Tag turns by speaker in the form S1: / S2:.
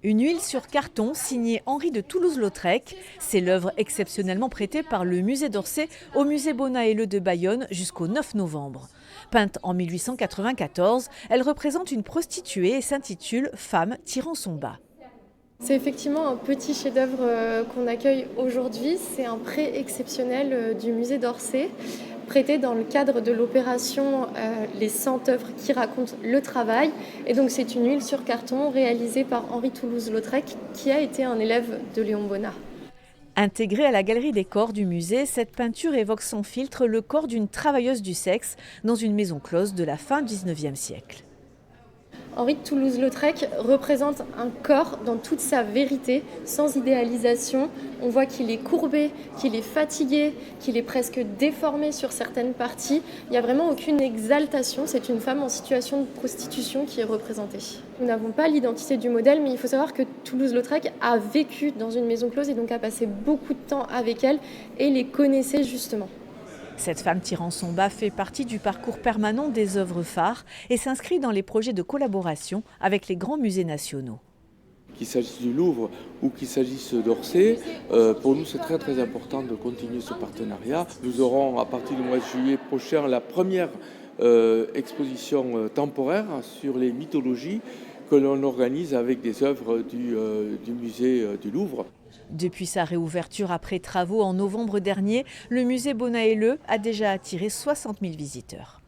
S1: Une huile sur carton signée Henri de Toulouse-Lautrec. C'est l'œuvre exceptionnellement prêtée par le musée d'Orsay au musée Bonaelleux de Bayonne jusqu'au 9 novembre. Peinte en 1894, elle représente une prostituée et s'intitule « Femme tirant son bas ».
S2: C'est effectivement un petit chef-d'œuvre qu'on accueille aujourd'hui. C'est un prêt exceptionnel du musée d'Orsay, prêté dans le cadre de l'opération Les 100 œuvres qui racontent le travail. Et donc c'est une huile sur carton réalisée par Henri Toulouse-Lautrec, qui a été un élève de Léon Bonnat.
S1: Intégrée à la galerie des corps du musée, cette peinture évoque sans filtre le corps d'une travailleuse du sexe dans une maison close de la fin du XIXe siècle.
S2: Henri de Toulouse-Lautrec représente un corps dans toute sa vérité, sans idéalisation. On voit qu'il est courbé, qu'il est fatigué, qu'il est presque déformé sur certaines parties. Il n'y a vraiment aucune exaltation. C'est une femme en situation de prostitution qui est représentée. Nous n'avons pas l'identité du modèle, mais il faut savoir que Toulouse-Lautrec a vécu dans une maison close et donc a passé beaucoup de temps avec elle et les connaissait justement.
S1: Cette femme tirant son bas fait partie du parcours permanent des œuvres phares et s'inscrit dans les projets de collaboration avec les grands musées nationaux.
S3: Qu'il s'agisse du Louvre ou qu'il s'agisse d'Orsay, pour nous c'est très important de continuer ce partenariat. Nous aurons à partir du mois de juillet prochain la première exposition temporaire sur les mythologies que l'on organise avec des œuvres du musée du Louvre.
S1: Depuis sa réouverture après travaux en novembre dernier, le musée Bonaelleux a déjà attiré 60 000 visiteurs.